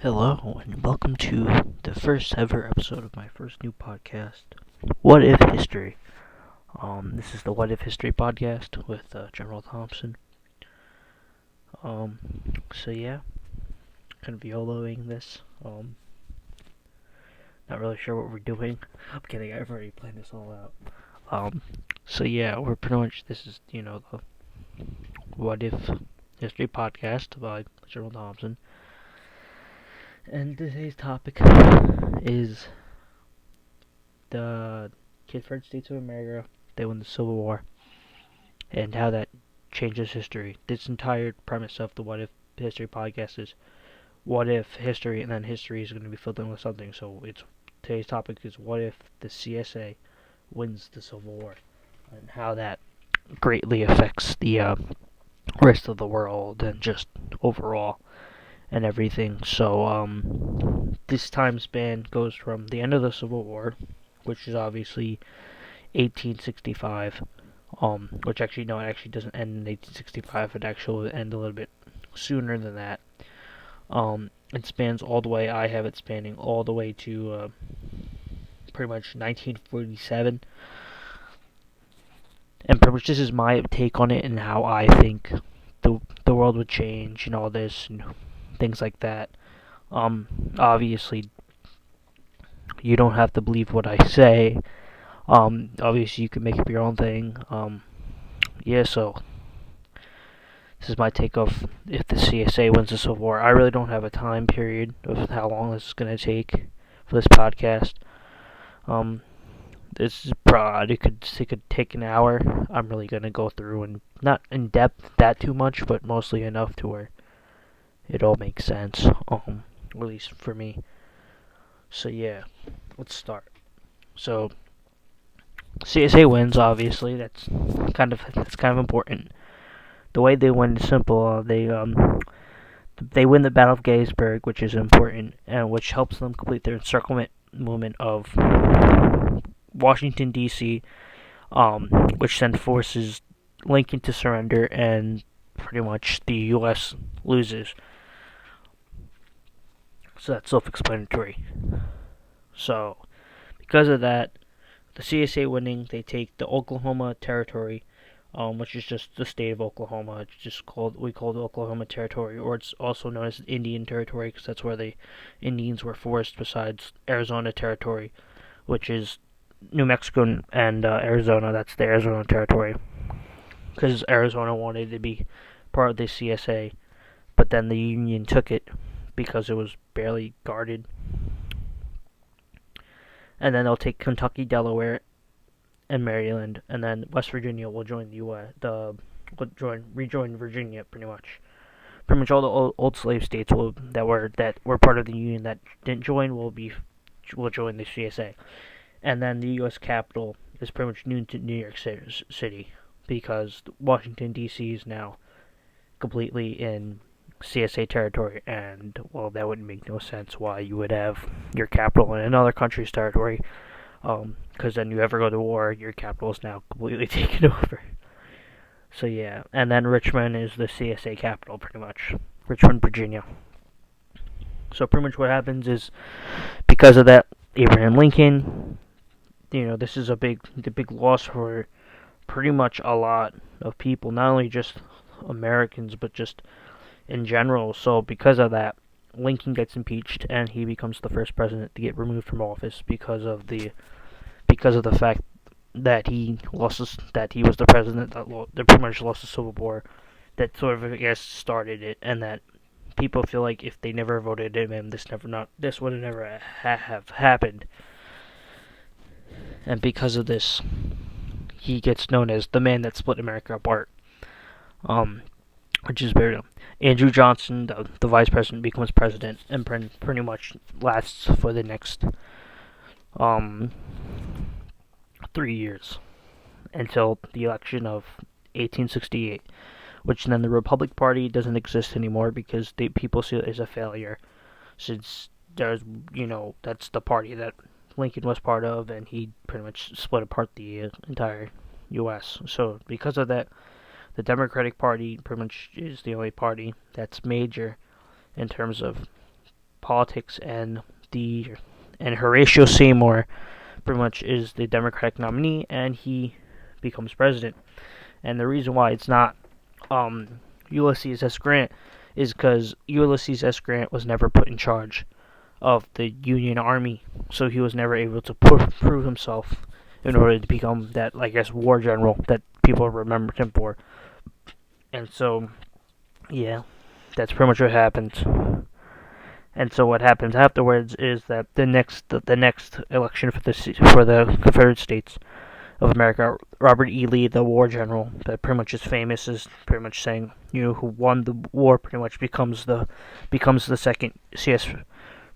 Hello, and welcome to the first ever episode of my first new podcast, What If History. This is the What If History podcast with General Thompson. Um, so yeah, kind of YOLOing this. Not really sure what we're doing. I'm kidding, I've already planned this all out. So yeah, we're pretty much, this is, the What If History podcast by General Thompson. And today's topic is the Confederate States of America. They won the Civil War, and how that changes history. This entire premise of the What If History podcast is what if history, and then history is going to be filled in with something. So today's topic is what if the CSA wins the Civil War, and how that greatly affects the rest of the world and just overall and everything. So this time span goes from the end of the Civil War, which is obviously 1865, which actually, no, it actually doesn't end in 1865. It actually will end a little bit sooner than that. It spans all the way, I have it spanning all the way to pretty much 1947. And pretty much this is my take on it and how I think the world would change and all this and things like that. Obviously, you don't have to believe what I say. Obviously, you can make up your own thing. Yeah, so this is my take of if the CSA wins the Civil War. I really don't have a time period of how long this is going to take for this podcast. This is it could take an hour. I'm really going to go through and not in depth that too much, but mostly enough to where it all makes sense. At least for me. So yeah, let's start. So CSA wins, obviously. That's kind of important. The way they win is simple. They win the Battle of Gettysburg, which is important, and which helps them complete their encirclement movement of Washington D.C., which then forces Lincoln to surrender, and pretty much the U.S. loses. So that's self-explanatory. So because of that, the CSA winning, they take the Oklahoma Territory, which is just the state of Oklahoma. It's just we call it Oklahoma Territory, or it's also known as Indian Territory, because that's where the Indians were forced. Besides Arizona Territory, which is New Mexico and Arizona. That's the Arizona Territory, because Arizona wanted to be part of the CSA, but then the Union took it because it was barely guarded. And then they'll take Kentucky, Delaware, and Maryland, and then West Virginia will join the U.S. Rejoin Virginia, pretty much. Pretty much all the old slave states that were part of the Union that didn't join will join the CSA, and then the U.S. capital is pretty much New York City, because Washington D.C. is now completely in CSA territory, and well, that wouldn't make no sense why you would have your capital in another country's territory, because then you ever go to war, your capital is now completely taken over. So yeah, and then Richmond is the CSA capital, pretty much. Richmond, Virginia. So pretty much what happens is, because of that, Abraham Lincoln, this is the big loss for pretty much a lot of people, not only just Americans, but just in general. So because of that, Lincoln gets impeached, and he becomes the first president to get removed from office because of the fact that he was the president that pretty much lost the Civil War, that sort of, I guess, started it, and that people feel like if they never voted him, this would have never have happened. And because of this, he gets known as the man that split America apart. Which is very dumb. Andrew Johnson, the vice president, becomes president and pretty much lasts for the next 3 years until the election of 1868, which then the Republican Party doesn't exist anymore because people see it as a failure, since that's the party that Lincoln was part of, and he pretty much split apart the entire U.S. So because of that, the Democratic Party pretty much is the only party that's major in terms of politics, and Horatio Seymour pretty much is the Democratic nominee, and he becomes president. And the reason why it's not Ulysses S. Grant is because Ulysses S. Grant was never put in charge of the Union Army, so he was never able to prove himself in order to become that, I guess, war general that people remembered him for. And so, yeah, that's pretty much what happens. And so what happens afterwards is that the next election for the Confederate States of America, Robert E. Lee, the war general, that pretty much is famous, is pretty much saying, who won the war pretty much becomes the second CS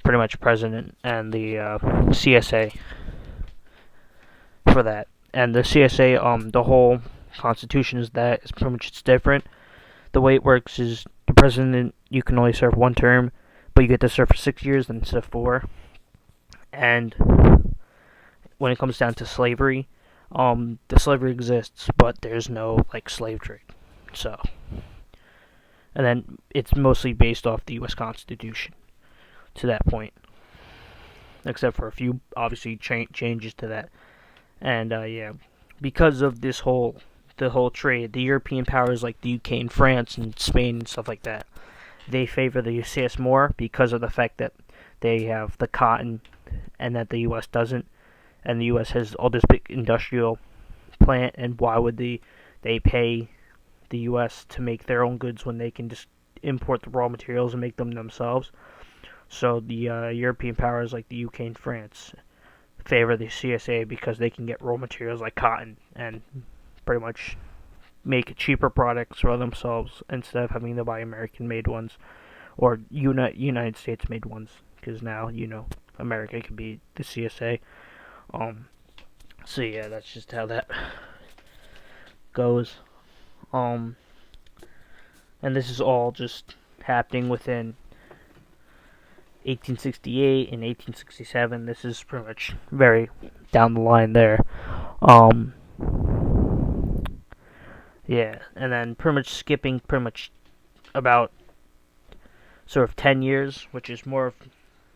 pretty much president, and the CSA for that. And the CSA, the whole constitution is that it's pretty much it's different. The way it works is the president, you can only serve one term, but you get to serve for 6 years instead of 4. And when it comes down to slavery, the slavery exists, but there's no slave trade. So, and then it's mostly based off the U.S. Constitution to that point, except for a few obviously changes to that. And yeah, because of the whole trade, the European powers like the UK and France and Spain and stuff like that, they favor the CS more because of the fact that they have the cotton and that the US doesn't. And the U.S. has all this big industrial plant, and why would they pay the U.S. to make their own goods when they can just import the raw materials and make them themselves? So the European powers like the UK and France favor the CSA because they can get raw materials like cotton and pretty much make cheaper products for themselves instead of having to buy American-made ones or United States-made ones, because now, America can be the CSA. So yeah, that's just how that goes. And this is all just happening within 1868 and 1867. This is pretty much very down the line there. Yeah, and then pretty much skipping about sort of 10 years, which is more of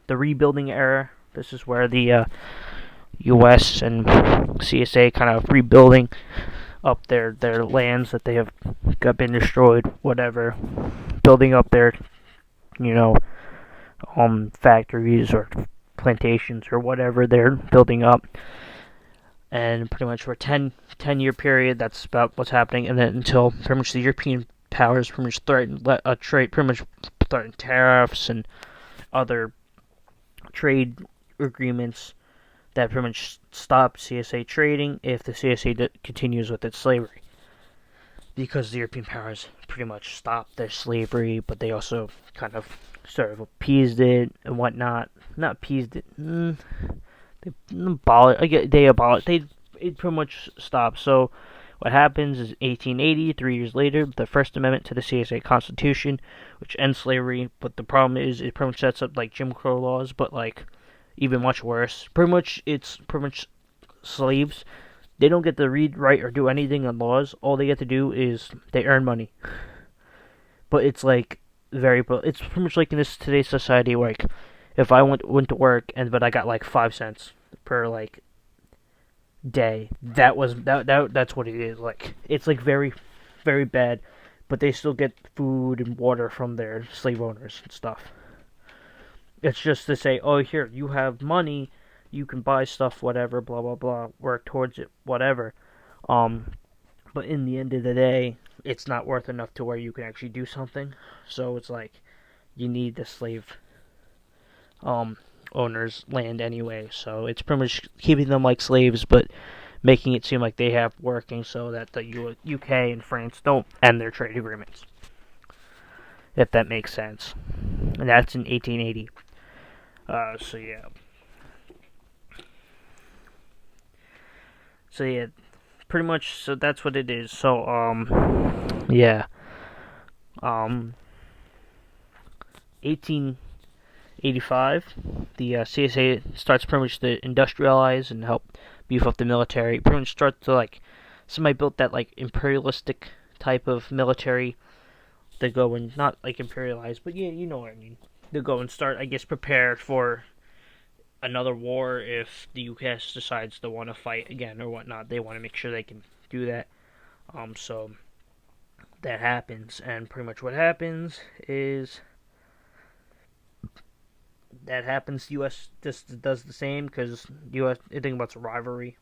the rebuilding era. This is where the U.S. and CSA kind of rebuilding up their lands that they have been destroyed, whatever, building up their, factories or plantations or whatever they're building up. And pretty much for a 10-year period, that's about what's happening. And then until pretty much the European powers pretty much threaten trade, pretty much threaten tariffs and other trade agreements that pretty much stop CSA trading if the CSA continues with its slavery. Because the European powers pretty much stopped their slavery, but they also kind of sort of appeased it and whatnot. Not appeased it. It pretty much stopped. So what happens is 1880, 3 years later, the First Amendment to the CSA Constitution, which ends slavery. But the problem is it pretty much sets up like Jim Crow laws, but even much worse. It's pretty much slaves. They don't get to read, write, or do anything on laws. All they get to do is they earn money. But it's it's pretty much like in today's society, if I went to work but I got 5 cents per day, that's what it is. It's very, very bad, but they still get food and water from their slave owners and stuff. It's just to say, oh, here, you have money, you can buy stuff, whatever, blah, blah, blah, work towards it, whatever. But in the end of the day, it's not worth enough to where you can actually do something. So it's you need the slave owners' land anyway. So it's pretty much keeping them like slaves, but making it seem like they have working so that the UK and France don't end their trade agreements. If that makes sense. And that's in 1880. So yeah. So yeah, pretty much, so that's what it is. So, yeah. 1885, the CSA starts pretty much to industrialize and help beef up the military. Pretty much starts to, somebody built that, imperialistic type of military. They go and, not, imperialize, but yeah, you know what I mean. to go and start, I guess, prepare for another war if the U.S. decides to want to fight again or whatnot. They want to make sure they can do that. So that happens, and pretty much what happens is The U.S. just does the same because the U.S. I think about the rivalry.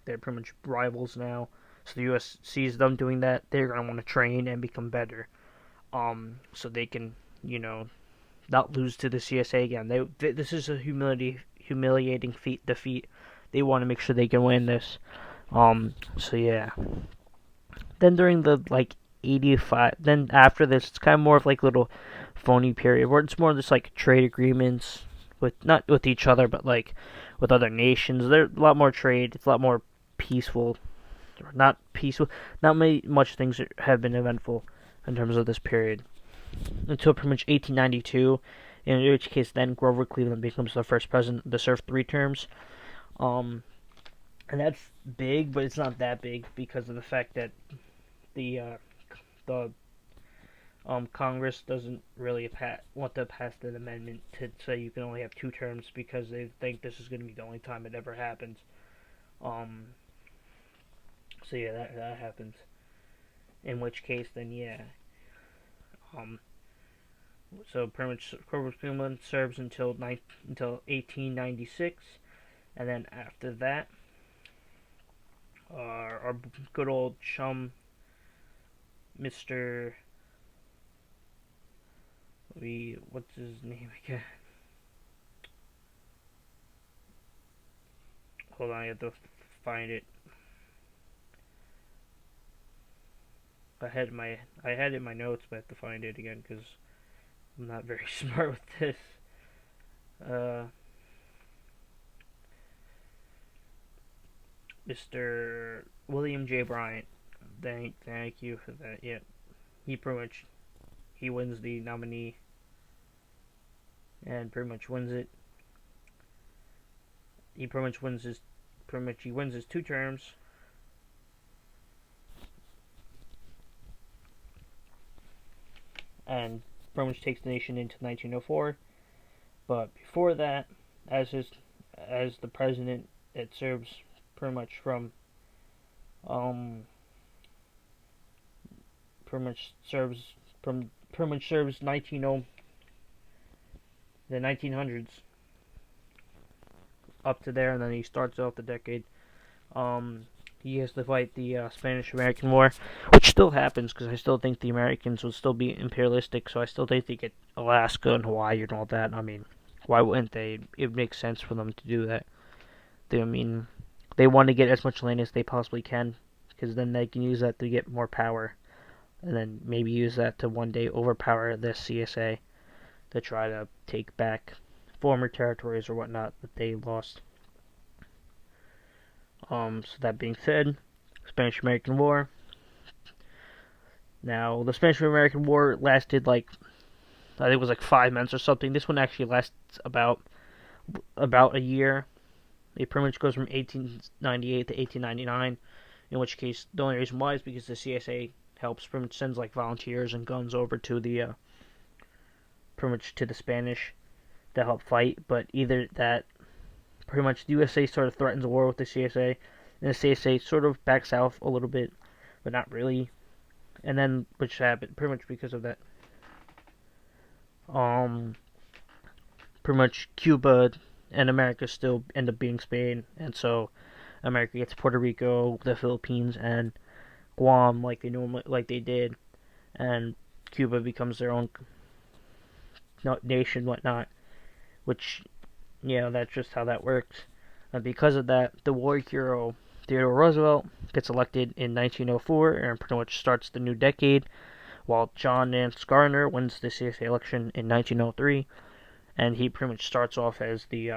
They're pretty much rivals now. So the U.S. sees them doing that, they're gonna want to train and become better. So they can, not lose to the CSA again. This is a humiliating defeat. They want to make sure they can win this. So yeah. Then during the 85, then after this, it's kind of more of little phony period where it's more just trade agreements with not with each other, but with other nations. There's a lot more trade. It's a lot more peaceful. Not peaceful. Not much things have been eventful in terms of this period until pretty much 1892, in which case then Grover Cleveland becomes the first president to serve 3 terms. And that's big, but it's not that big because of the fact that the Congress doesn't really want to pass an amendment to say you can only have 2 terms because they think this is going to be the only time it ever happens. So yeah, that happens. In which case, then yeah. So pretty much Grover Cleveland serves until 1896, and then after that, our good old chum, Mr. What's his name again? Hold on, I have to find it. I had it in my notes, but I have to find it again because I'm not very smart with this. Mr. William J. Bryant. Thank you for that. Yeah, he pretty much he wins the nominee and pretty much wins it. He wins his 2 terms. And pretty much takes the nation into 1904. But before that, as the president, it serves pretty much from pretty much serves 1900s up to there, and then he starts off the decade. He has to fight the Spanish-American War, which still happens because I still think the Americans will still be imperialistic. So I still think they get Alaska and Hawaii and all that. I mean, why wouldn't they? It makes sense for them to do that. They want to get as much land as they possibly can because then they can use that to get more power, and then maybe use that to one day overpower the CSA to try to take back former territories or whatnot that they lost. So that being said, Spanish-American War. Now, the Spanish-American War lasted I think it was 5 months or something. This one actually lasts about a year. It pretty much goes from 1898 to 1899. In which case, the only reason why is because the CSA helps pretty much sends volunteers and guns over to the pretty much to the Spanish to help fight. But either that, pretty much the USA sort of threatens a war with the CSA, and the CSA sort of backs out a little bit, but not really. And then, which happened pretty much because of that. Pretty much Cuba and America still end up being Spain, and so America gets Puerto Rico, the Philippines, and Guam like they did, and Cuba becomes their own nation, whatnot. Which, that's just how that works. And because of that, the war hero Theodore Roosevelt gets elected in 1904 and pretty much starts the new decade, while John Nance Garner wins the CSA election in 1903, and he pretty much starts off as the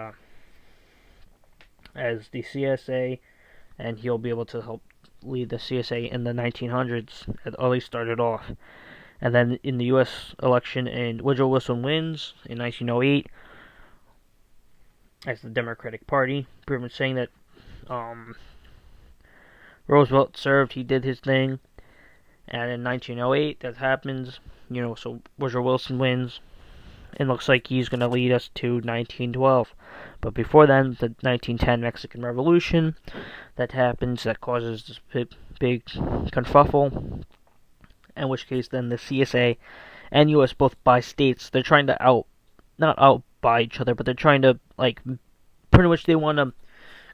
CSA, and he'll be able to help lead the CSA in the 1900s, at least started off. And then in the U.S. election, and Woodrow Wilson wins in 1908 as the Democratic Party, pretty much saying that Roosevelt served, he did his thing, and in 1908 that happens, so Woodrow Wilson wins, and looks like he's going to lead us to 1912. But before then, the 1910 Mexican Revolution that happens that causes this big kerfuffle. In which case, then the CSA and U.S. both buy states. They're trying to not out buy each other, but they're trying to pretty much they want to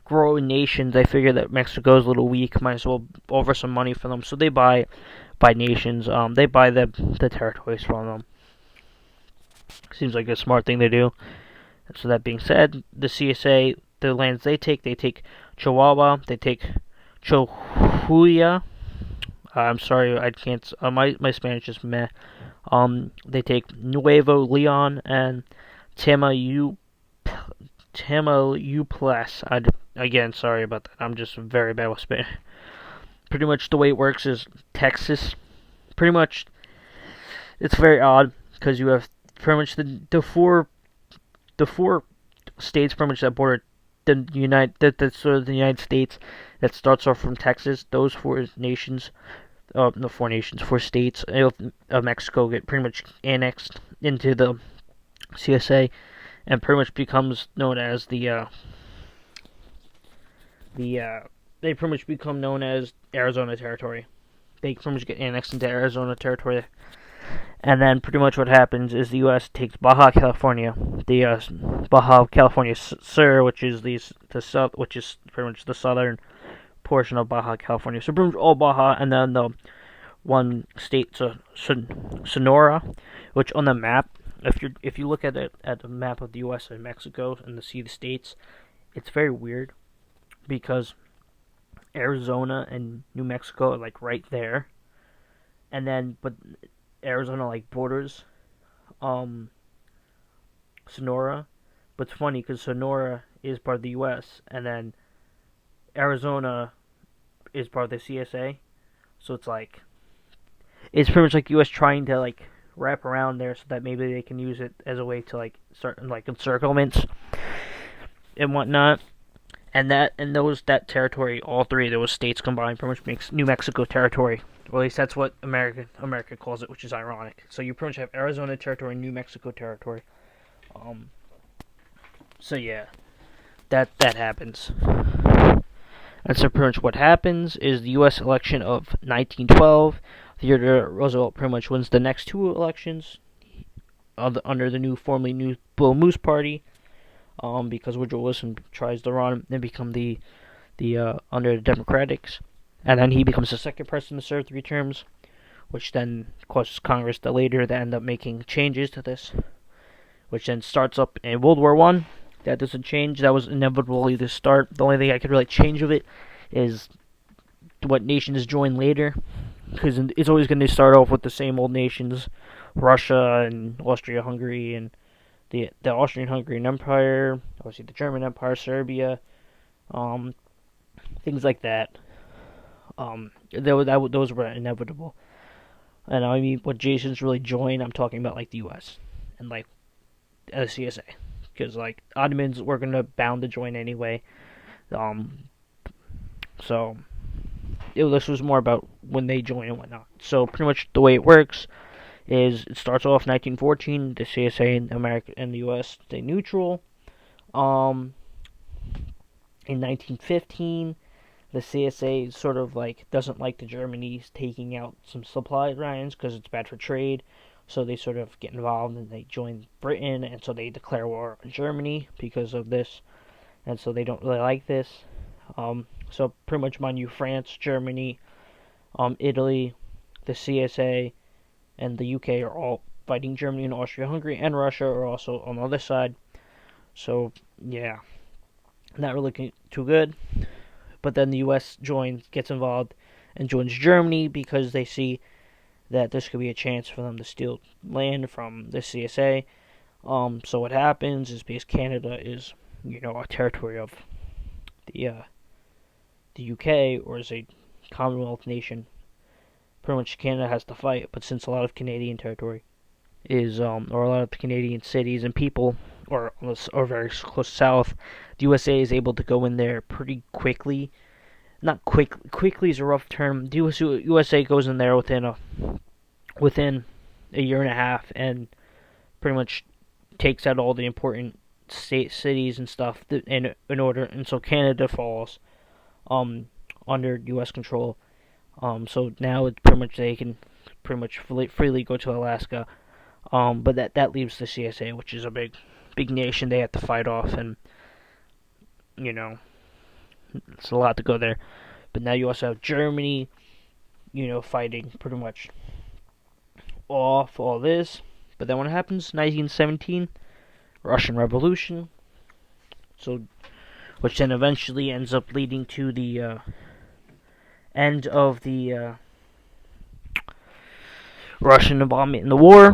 grow nations. They figure that Mexico's a little weak, might as well offer some money for them. So they buy nations. They buy the territories from them. Seems like a smart thing to do. So that being said, the CSA, the lands they take Chihuahua, they take Chohuya. I'm sorry, I can't. My Spanish is meh. They take Nuevo Leon and Tamaulipas. Again, sorry about that. I'm just very bad with Spanish. Pretty much the way it works is Texas. Pretty much, it's very odd because you have pretty much the four states pretty much that border the United States that starts off from Texas. Those four states of Mexico get pretty much annexed into the CSA and pretty much becomes known as they pretty much become known as Arizona territory. They pretty much get annexed into Arizona territory. And then pretty much what happens is the U.S. takes Baja California, the Baja California Sur, which is which is pretty much the southern portion of Baja California. So pretty much all Baja, and then the one state, Sonora, which on the map, if you look at it at the map of the U.S. and Mexico and see the states, it's very weird because Arizona and New Mexico are right there, and then but Arizona borders Sonora, but it's funny because Sonora is part of the U.S. and then Arizona is part of the CSA, so it's pretty much the U.S. trying to wrap around there so that maybe they can use it as a way to start encirclements and whatnot. And that territory, all three of those states combined, pretty much makes New Mexico territory. Or at least that's what America calls it, which is ironic. So you pretty much have Arizona territory and New Mexico territory. So yeah, that happens. And so pretty much what happens is the U.S. election of 1912. Theodore Roosevelt pretty much wins the next two elections under the formerly new Bull Moose Party. Because Woodrow Wilson tries to run and become the under the Democrats, and then he becomes the second person to serve 3 terms, which then causes Congress to later end up making changes to this, which then starts up in World War I. That doesn't change. That was inevitably the start. The only thing I could really change of it is what nations join later, because it's always going to start off with the same old nations, Russia and Austria-Hungary and the Austrian-Hungarian Empire, obviously the German Empire, Serbia, things like that. Those were inevitable. And I mean, what Jason's really joined, I'm talking about the U.S. and the CSA, because Ottomans were bound to join anyway. So this was more about when they join and whatnot. So pretty much the way it works is it starts off 1914. The CSA and America and the U.S. stay neutral. In 1915, the CSA sort of doesn't like the Germany's taking out some supply lines because it's bad for trade. So they sort of get involved and they join Britain, and so they declare war on Germany because of this, and so they don't really like this. So pretty much, mind you, France, Germany, Italy, the CSA, and the UK are all fighting Germany and Austria-Hungary, and Russia are also on the other side. So, yeah, not really too good. But then the US gets involved, and joins Germany because they see that this could be a chance for them to steal land from the CSA. So what happens is, because Canada is, a territory of the UK, or is a Commonwealth nation, pretty much Canada has to fight. But since a lot of Canadian territory is, or a lot of Canadian cities and people are very close south, the USA is able to go in there pretty quickly. Not quickly is a rough term. The USA goes in there within a year and a half, and pretty much takes out all the important state cities and stuff in order, and so Canada falls um under U.S. control. So now it's pretty much they can pretty much freely go to Alaska. But that leaves the CSA, which is a big nation they have to fight off, and you know it's a lot to go there. But now you also have Germany, fighting pretty much off all this. But then what happens? 1917, Russian Revolution. So, which then eventually ends up leading to the end of the Russian involvement in the war.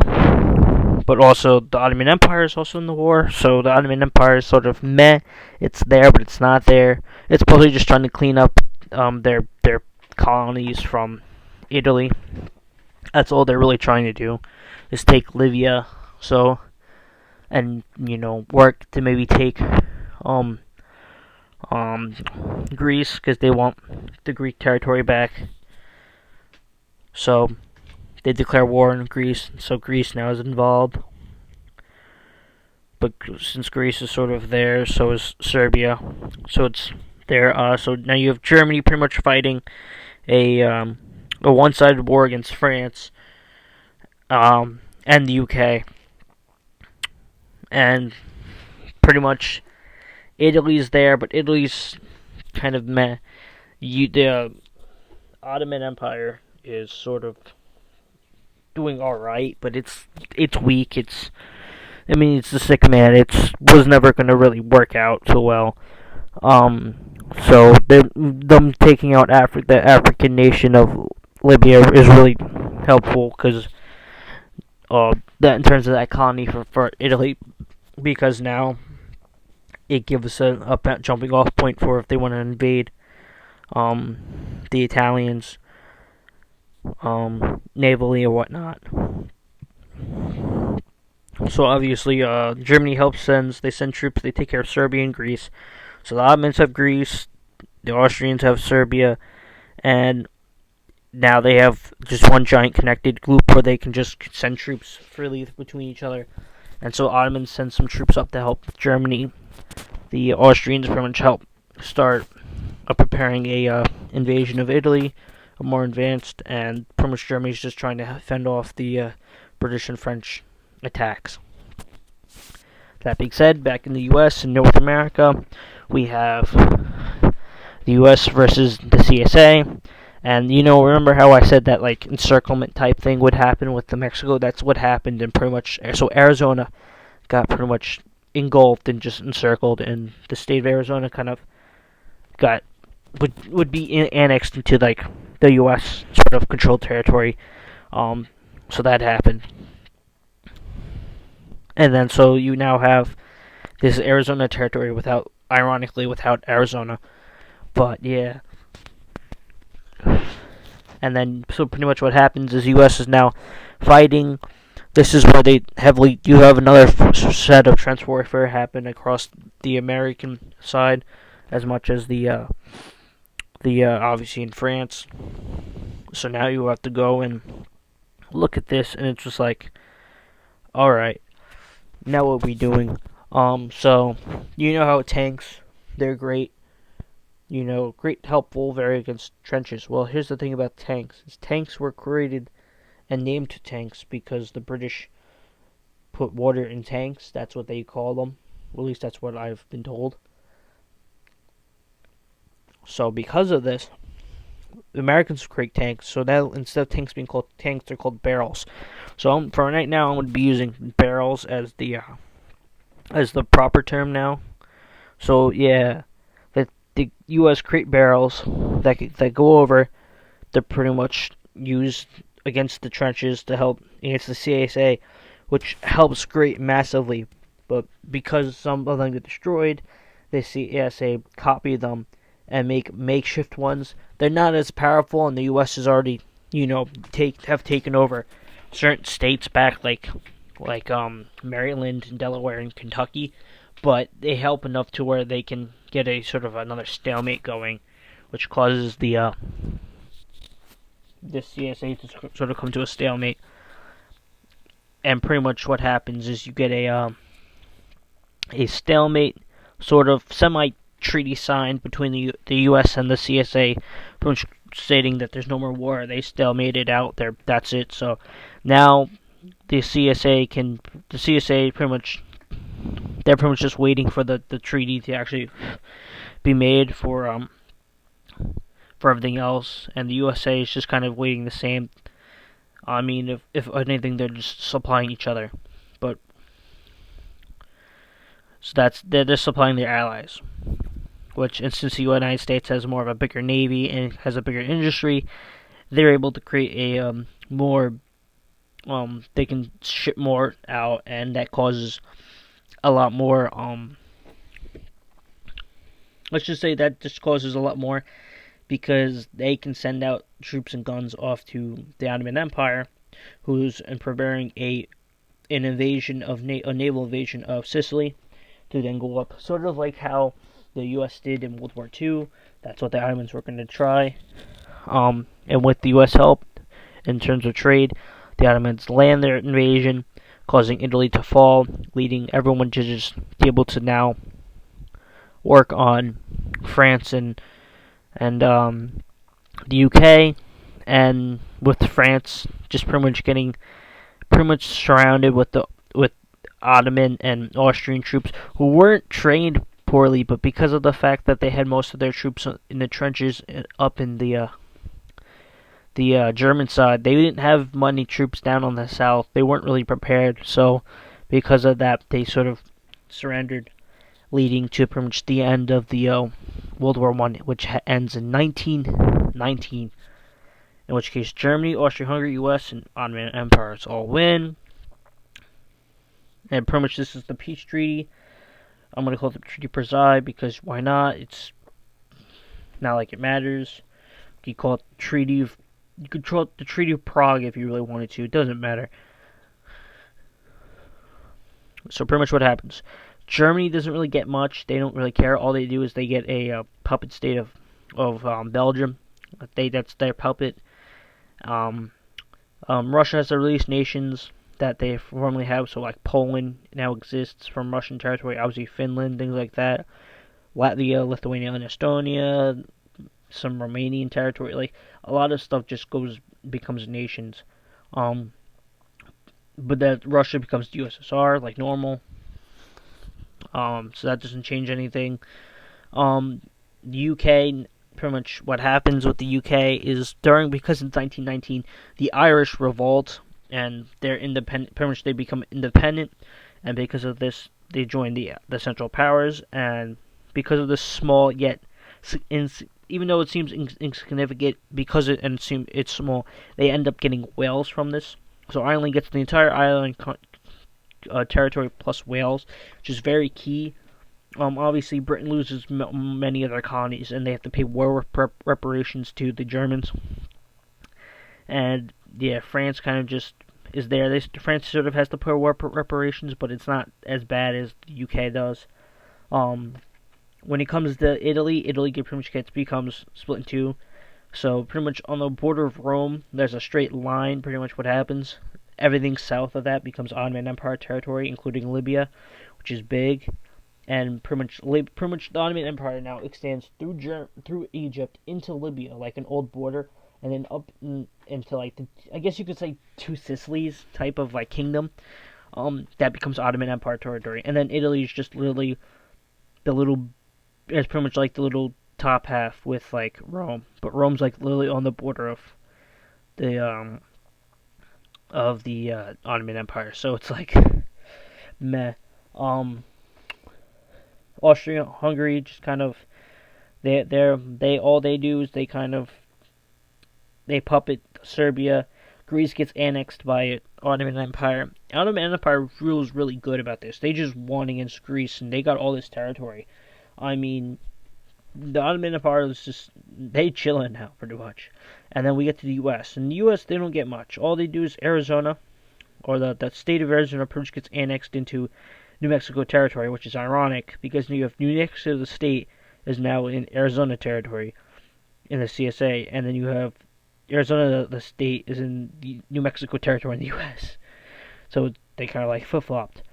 But also the Ottoman Empire is also in the war. So the Ottoman Empire is sort of meh. It's there, but it's not there. It's probably just trying to clean up their colonies from Italy. That's all they're really trying to do, is take Libya. So, and work to maybe take Greece, because they want the Greek territory back. So they declare war on Greece, so Greece now is involved. But since Greece is sort of there, so is Serbia. So it's there. So now you have Germany pretty much fighting a one-sided war against France, and the UK, and pretty much Italy's there, but Italy's kind of meh. The Ottoman Empire is sort of doing all right, but it's weak. It's the sick man. It was never going to really work out so well. So them taking out the African nation of Libya is really helpful, because that in terms of that colony for Italy, because now it gives a jumping off point for if they want to invade the Italians navally or whatnot. So obviously Germany they send troops, they take care of Serbia and Greece. So the Ottomans have Greece, the Austrians have Serbia, and now they have just one giant connected loop where they can just send troops freely between each other. And so Ottomans send some troops up to help Germany. The Austrians pretty much help start preparing a invasion of Italy, more advanced, and pretty much Germany's just trying to fend off the British and French attacks. That being said, back in the U.S. and North America, we have the U.S. versus the CSA. And remember how I said that encirclement type thing would happen with the Mexico? That's what happened, and pretty much so Arizona got pretty much engulfed and just encircled, and the state of Arizona kind of would be annexed into the U.S. sort of controlled territory. So that happened, and then so you now have this Arizona territory ironically without Arizona, but yeah. And then, so pretty much what happens is U.S. is now fighting. This is where you have another set of trench warfare happen across the American side, as much as the obviously in France. So now you have to go and look at this, and it's just all right, now what are we doing? So how tanks, they're great. Great, helpful, very against trenches. Well, here's the thing about tanks. Tanks were created and named tanks because the British put water in tanks. That's what they call them. At least that's what I've been told. So because of this, the Americans create tanks. So now instead of tanks being called tanks, they're called barrels. So for right now, I'm going to be using barrels as the proper term now. So yeah. The U.S. create barrels that go over. They're pretty much used against the trenches to help against the CSA, which helps great massively. But because some of them get destroyed, the CSA copy them and make makeshift ones. They're not as powerful, and the U.S. has already have taken over certain states back, like Maryland and Delaware and Kentucky. But they help enough to where they can get a sort of another stalemate going, which causes the CSA to sort of come to a stalemate. And pretty much what happens is you get a a stalemate, sort of semi-treaty signed between the U.S. and the CSA, stating that there's no more war. They stalemated out there. That's it. So now the CSA pretty much, they're pretty much just waiting for the treaty to actually be made for everything else, and the USA is just kind of waiting the same. I mean, if anything, they're just supplying each other, but so they're just supplying their allies. Which, and since the United States has more of a bigger navy and has a bigger industry, they're able to create a more they can ship more out, and that causes a lot more let's just say that just causes a lot more because they can send out troops and guns off to the Ottoman Empire, who's preparing an invasion of a naval invasion of Sicily, to then go up, sort of like how the U.S. did in World War II. That's what the Ottomans were going to try. And with the U.S. help, in terms of trade, the Ottomans land their invasion, causing Italy to fall, leading everyone to just be able to now work on France and the UK, and with France just getting pretty much surrounded with Ottoman and Austrian troops who weren't trained poorly, but because of the fact that they had most of their troops in the trenches up in the German side, they didn't have many troops down on the south. They weren't really prepared, so because of that, they sort of surrendered, leading to pretty much the end of the World War One, which ends in 1919. In which case, Germany, Austria-Hungary, U.S., and Ottoman empires all win. And pretty much this is the peace treaty. I'm going to call it the Treaty of Versailles because why not? It's not like it matters. You could call it the Treaty of... You could call it the Treaty of Prague if you really wanted to. It doesn't matter. So pretty much what happens. Germany doesn't really get much. They don't really care. All they do is they get a puppet state of Belgium. That's their puppet. Russia has to release nations that they formerly have, so like Poland now exists from Russian territory, obviously Finland, things like that, Latvia, Lithuania, and Estonia, some Romanian territory, like a lot of stuff just becomes nations. But that Russia becomes the USSR like normal. So that doesn't change anything. The UK, pretty much what happens with the UK is because in 1919 the Irish revolt and they're independent. Pretty much they become independent, and because of this, they join the Central Powers. And because of this small yet, even though it seems insignificant, because it's small, they end up getting Wales from this. So Ireland gets the entire island territory plus Wales, which is very key. Obviously, Britain loses many of their colonies, and they have to pay war reparations to the Germans. And yeah, France kind of just is there. France sort of has to pay war reparations, but it's not as bad as the UK does. When it comes to Italy pretty much becomes split in two. So pretty much on the border of Rome, there's a straight line. Pretty much what happens. Everything south of that becomes Ottoman Empire territory, including Libya, which is big. And pretty much the Ottoman Empire now extends through Egypt into Libya, like an old border, and then up into like I guess you could say two Sicilies type of like kingdom. That becomes Ottoman Empire territory, and then Italy is just literally it's pretty much like the little top half with like Rome, but Rome's like literally on the border the Ottoman Empire, so it's like meh. Austria, Hungary, just kind of all they do is they puppet Serbia. Greece gets annexed by Ottoman Empire. Ottoman Empire rules really good about this. They just won against Greece and they got all this territory. I mean, the Ottoman Empire is just they chilling now pretty much. And then we get to the U.S. In the U.S. they don't get much. All they do is Arizona, or the state of Arizona, pretty much gets annexed into New Mexico territory, which is ironic because you have New Mexico, the state, is now in Arizona territory in the CSA, and then you have Arizona, the state, is in the New Mexico territory in the U.S. So they kind of like flip-flopped.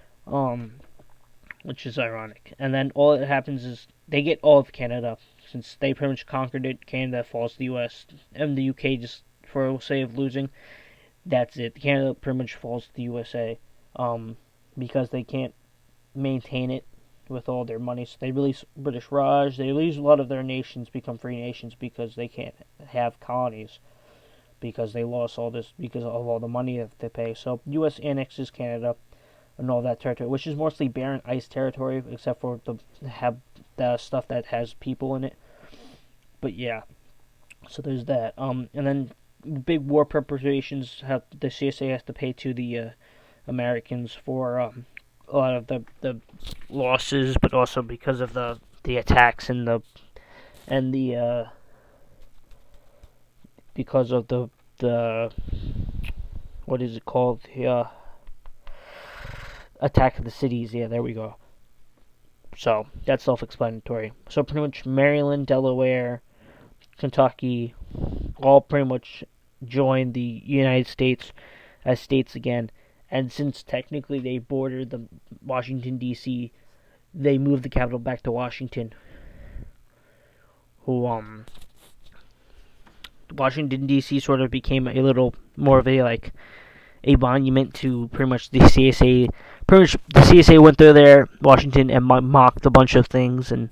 which is ironic. And then all that happens is they get all of Canada since they pretty much conquered it. Canada falls to the U.S. and the UK just for sake of losing. That's it. Canada pretty much falls to the USA, because they can't maintain it with all their money. So they release British Raj. They release a lot of their nations become free nations because they can't have colonies because they lost all this because of all the money that they pay. So U.S. annexes Canada and all that territory, which is mostly barren ice territory, except for the stuff that has people in it. But yeah, so there's that. And then big war preparations have the CSA has to pay to the Americans for a lot of the losses, but also because of the attacks and the because of the what is it called, the attack of the cities. Yeah, there we go. So that's self-explanatory. So pretty much Maryland, Delaware, Kentucky, all pretty much joined the United States as states again. And since technically they border the Washington D.C., they moved the capital back to Washington. Who Washington D.C. sort of became a little more of a monument to pretty much the CSA. Pretty much the CSA went through there, Washington, and mocked a bunch of things and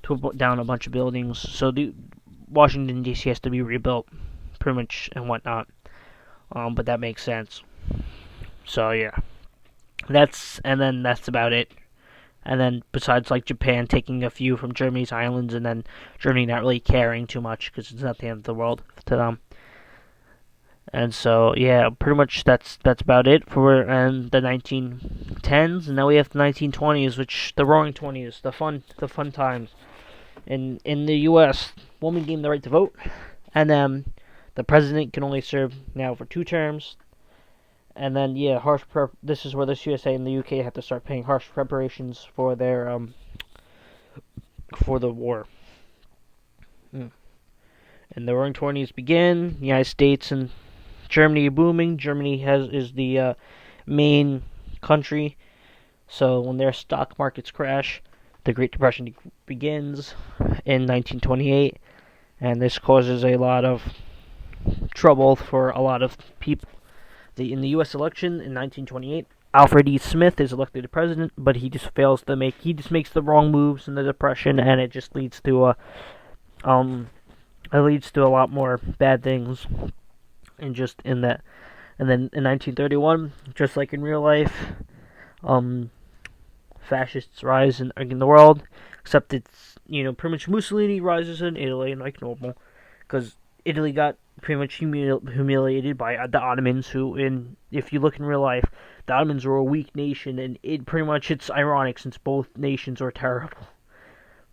tore down a bunch of buildings. So the Washington D.C. has to be rebuilt, pretty much, and whatnot. But that makes sense. So yeah, that's about it. And then besides like Japan taking a few from Germany's islands, and then Germany not really caring too much because it's not the end of the world to them. And so yeah, pretty much that's about it for the 1910s. And now we have the 1920s, which the Roaring Twenties, the fun times. In the U.S., women gain the right to vote, and then the president can only serve now for 2 terms. And then yeah, this is where the USA and the UK have to start paying harsh reparations for their for the war. Mm. And the Roaring Twenties begin. The United States and Germany are booming. Germany is the main country. So when their stock markets crash, the Great Depression begins in 1928, and this causes a lot of trouble for a lot of people. In the U.S. election in 1928, Alfred E. Smith is elected president, but he just makes the wrong moves in the Depression, and it just leads to a lot more bad things, and just in that. And then in 1931, just like in real life, fascists rise in the world, except it's pretty much Mussolini rises in Italy like normal, because Italy got pretty much humiliated by the Ottomans, who, if you look in real life, the Ottomans were a weak nation, and it's ironic since both nations are terrible.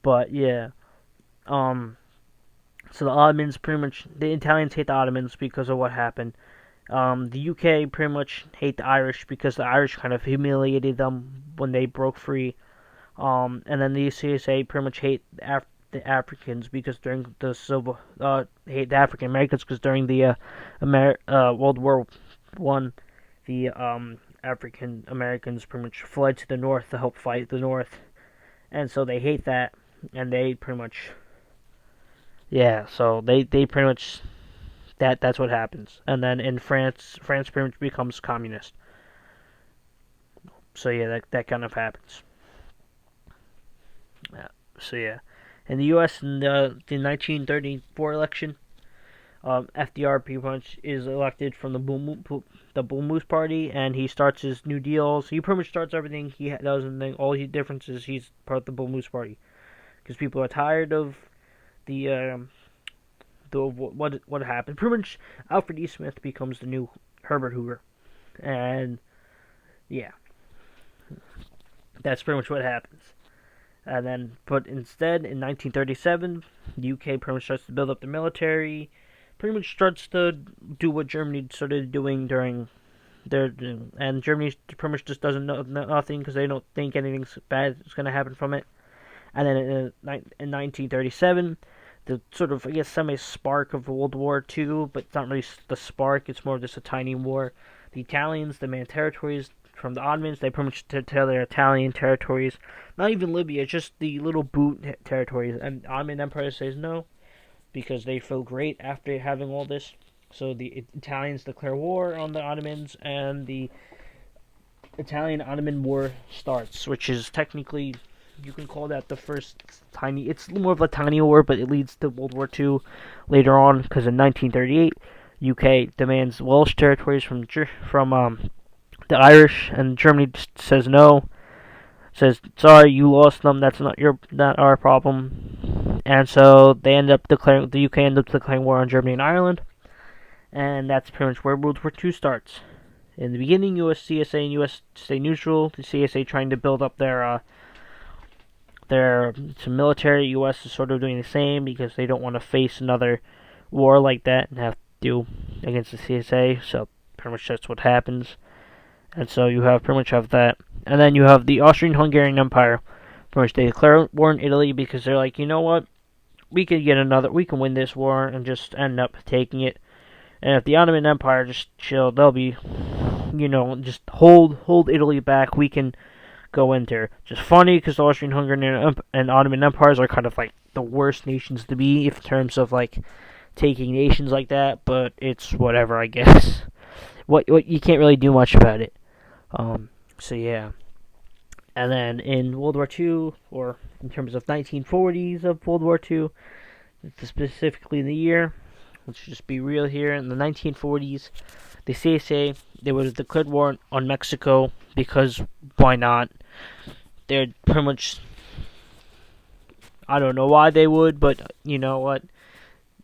But yeah, so the Ottomans the Italians hate the Ottomans because of what happened. The UK pretty much hate the Irish because the Irish kind of humiliated them when they broke free. And then the CSA pretty much hate the Africans because during the hate the African Americans because during the World War One, the African Americans pretty much fled to the North to help fight the North, and so they hate that, and they pretty much so they pretty much that's what happens. And then in France pretty much becomes communist. So yeah, that kind of happens. So yeah. In the U.S., in the 1934 election, FDR pretty much is elected from the Bull Moose Party, and he starts his New Deals. He pretty much starts everything he does, and then all he differences he's part of the Bull Moose Party because people are tired of the what happened. Pretty much, Alfred E. Smith becomes the new Herbert Hoover, and yeah, that's pretty much what happens. And then, but instead, in 1937, the UK pretty much starts to build up the military, pretty much starts to do what Germany started doing during and Germany pretty much just doesn't know nothing because they don't think anything bad is going to happen from it. And then in 1937, the sort of, I guess, semi-spark of World War II, but it's not really the spark, it's more just a tiny war. The Italians demand territories from the Ottomans. They pretty much tell their Italian territories, not even Libya, just the little boot territories. And Ottoman Empire says no because they feel great after having all this. So the Italians declare war on the Ottomans, and the Italian-Ottoman War starts, which is technically, you can call that the first tiny. It's more of a tiny war, but it leads to World War II later on, because in 1938, UK demands Welsh territories from the Irish, and Germany says no. Says sorry, you lost them. That's not our problem. And so the UK end up declaring war on Germany and Ireland, and that's pretty much where World War II starts. In the beginning, US CSA and US stay neutral. The CSA trying to build up their some military. US is sort of doing the same because they don't want to face another war like that and have to do against the CSA. So pretty much that's what happens. And so you pretty much have that. And then you have the Austrian-Hungarian Empire. Pretty much they declare war in Italy because they're like, you know what? We can win this war and just end up taking it. And if the Ottoman Empire just chill, they'll be, just hold Italy back. We can go in there. Just funny because the Austrian-Hungarian and Ottoman empires are kind of like the worst nations to be in terms of like taking nations like that. But it's whatever, I guess. What you can't really do much about it. So yeah. And then in World War II, or in terms of 1940s of World War II, specifically the year. Let's just be real here. In the 1940s, the CSA, they would have declared war on Mexico because why not? They're pretty much, I don't know why they would, but you know what?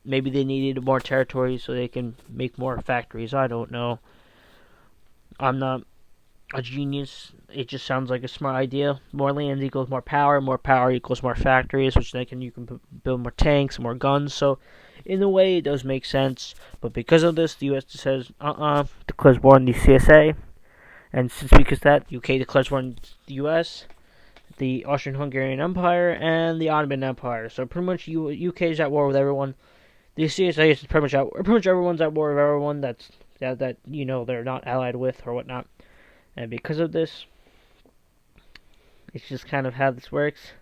Maybe they needed more territory so they can make more factories. I don't know. I'm not a genius. It just sounds like a smart idea. More land equals more power equals more factories, which you can build more tanks, more guns. So in a way, it does make sense. But because of this, the U.S. says, declares war on the CSA. And since because that, the UK declares war on the U.S., the Austrian-Hungarian Empire, and the Ottoman Empire. So pretty much UK is at war with everyone. The CSA is pretty much everyone's at war with everyone that they're not allied with or whatnot. And because of this, it's just kind of how this works.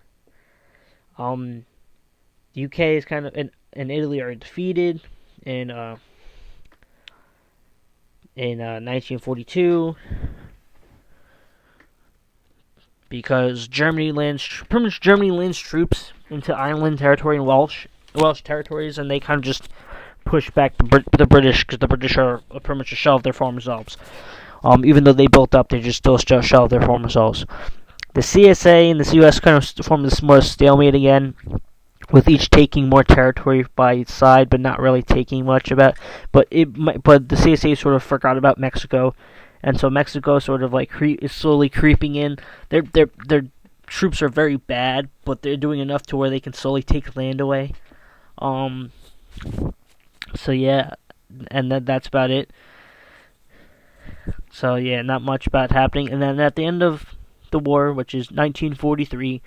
The UK is kind of and Italy are defeated in 1942 because Germany lands troops into Ireland territory and Welsh territories, and they kind of just push back the British because the British are pretty much a shell of their former selves. Even though they built up, they just still shell of their former selves. The CSA and the US kind of form this more stalemate again, with each taking more territory by each side, but not really taking much about. But the CSA sort of forgot about Mexico, and so Mexico sort of like is slowly creeping in. Their troops are very bad, but they're doing enough to where they can slowly take land away. So yeah, and that's about it. So yeah, not much about happening. And then at the end of the war, which is 1943,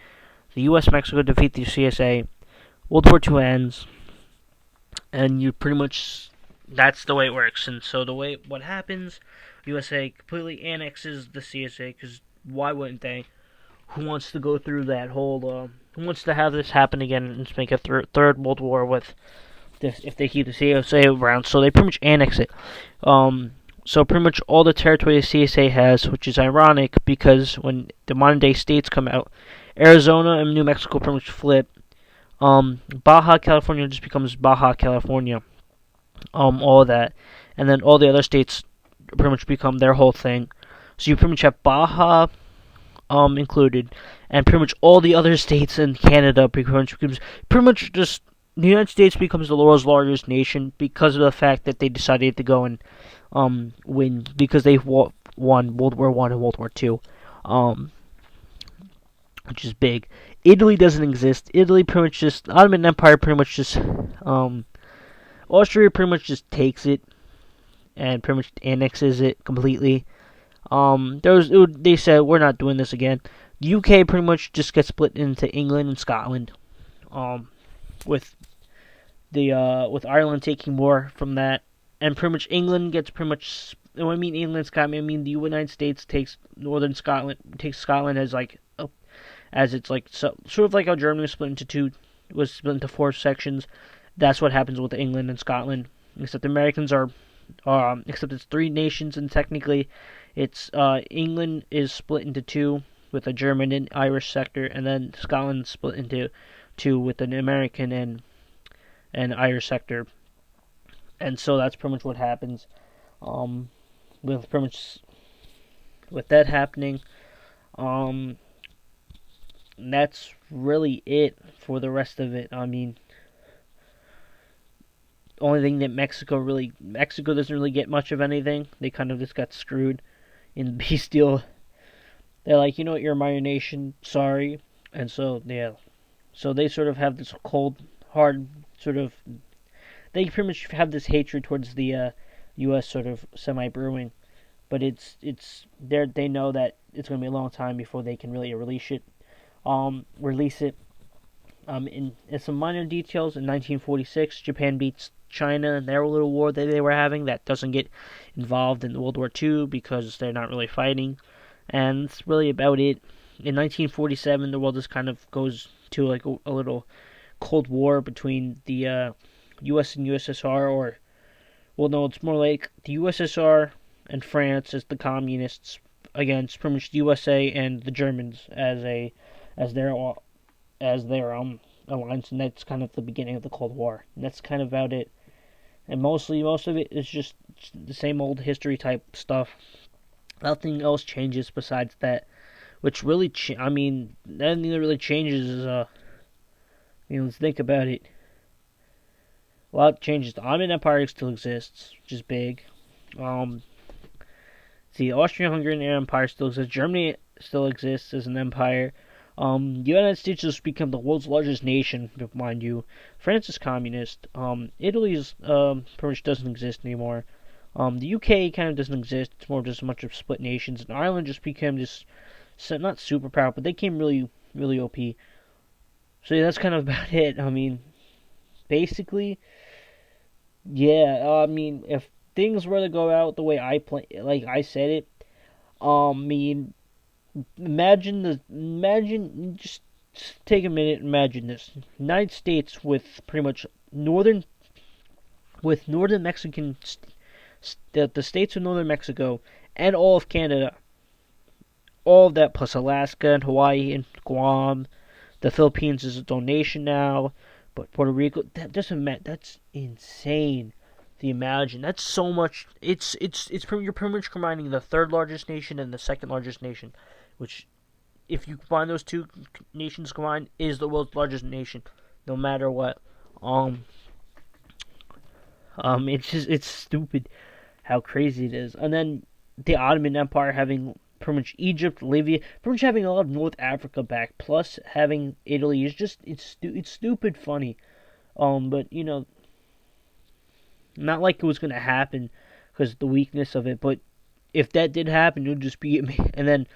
the U.S. Mexico defeat the CSA. World War II ends, and you pretty much, that's the way it works. And so what happens, USA completely annexes the CSA, because why wouldn't they? Who wants to go through that whole, who wants to have this happen again and make a third World War with this, if they keep the CSA around? So they pretty much annex it. So pretty much all the territory the CSA has, which is ironic, because when the modern day states come out, Arizona and New Mexico pretty much flip. Baja California just becomes Baja California. All of that. And then all the other states pretty much become their whole thing. So you pretty much have Baja included, and pretty much all the other states in Canada pretty much just the United States becomes the world's largest nation because of the fact that they decided to go and win, because they won World War I and World War II, which is big. Italy doesn't exist. Italy pretty much just, Ottoman Empire pretty much just, Austria pretty much just takes it and pretty much annexes it completely. They said, we're not doing this again. The UK pretty much just gets split into England and Scotland, with Ireland taking more from that, and pretty much England gets pretty much when I mean England, Scotland, I mean the United States takes Scotland as like as it's like sort of like how Germany was split into four sections. That's what happens with England and Scotland. Except the Americans are, except it's three nations, and technically, it's England is split into two with a German and Irish sector, and then Scotland split into two with an American and Irish sector. And so that's pretty much what happens. Um, with pretty much with that happening, um, that's really it for the rest of it. I mean, only thing that Mexico doesn't really get much of anything. They kind of just got screwed in the peace deal. They're like, you know what, you're a minor nation, sorry, and so yeah, so they sort of have this cold, hard sort of. They pretty much have this hatred towards the U.S. sort of semi brewing, but they know that it's going to be a long time before they can really release it. In some minor details, in 1946, Japan beats China in their little war that they were having that doesn't get involved in World War II because they're not really fighting, and that's really about it. In 1947, the world just kind of goes to like a little Cold War between the U.S. and USSR, or well, no, it's more like the USSR and France as the communists against pretty much the USA and the Germans as their alliance, and that's kind of the beginning of the Cold War. And that's kind of about it. And most of it is just the same old history type stuff. Nothing else changes besides that. Which really, nothing that really changes is, let's think about it. A lot changes. The Ottoman Empire still exists, which is big. The Austrian-Hungarian Empire still exists. Germany still exists as an empire. The United States has become the world's largest nation, mind you. France is communist. Italy's pretty much doesn't exist anymore. The UK kind of doesn't exist. It's more just a bunch of split nations. And Ireland just became just not super powerful, but they came really, really OP. So yeah, that's kind of about it. I mean, basically, yeah. If things were to go out the way like I said it, imagine, just take a minute and imagine this. United States with pretty much northern Mexican, the states of northern Mexico and all of Canada, all of that plus Alaska and Hawaii and Guam. The Philippines is its own nation now, but Puerto Rico, that's insane. To imagine, that's so much. You're pretty much combining the third largest nation and the second largest nation, which, if you combine those two nations combined, is the world's largest nation, no matter what. It's stupid how crazy it is. And then the Ottoman Empire having pretty much Egypt, Libya, pretty much having a lot of North Africa back, plus having Italy is just it's stupid funny. But not like it was gonna happen because of the weakness of it. But if that did happen, it would just be and then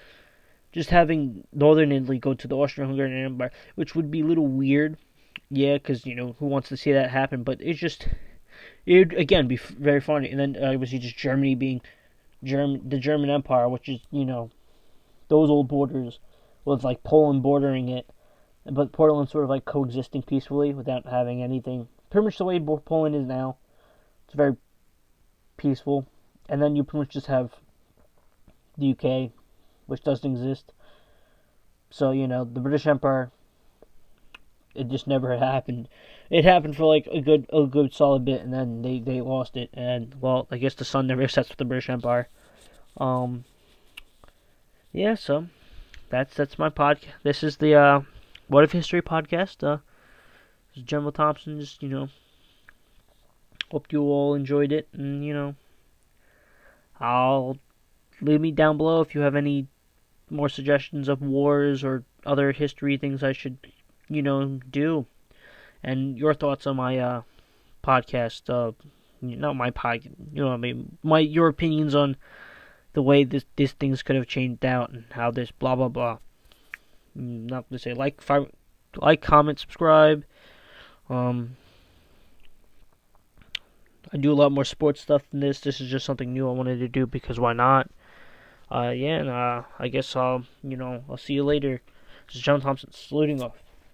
just having Northern Italy go to the Austro-Hungarian Empire, which would be a little weird. Yeah, because who wants to see that happen? But it would again be very funny. And then obviously just Germany being the German Empire, which is those old borders with like Poland bordering it, but Poland sort of like coexisting peacefully without having anything. Pretty much the way Poland is now. It's very peaceful. And then you pretty much just have the UK, which doesn't exist. So the British Empire, it just never happened. It happened for like a good solid bit, and then they lost it. And well, I guess the sun never sets with the British Empire. Yeah. So that's my podcast. This is the What If History podcast. This is General Thompson. Just hope you all enjoyed it, and I'll leave me down below if you have any more suggestions of wars or other history things I should do, and your thoughts on my podcast. Not my podcast. Your opinions on the way this things could have changed out and how this blah blah blah. Not to say like, comment, subscribe. I do a lot more sports stuff than this. This is just something new I wanted to do because why not? Yeah, and I guess I'll see you later. This is John Thompson saluting off.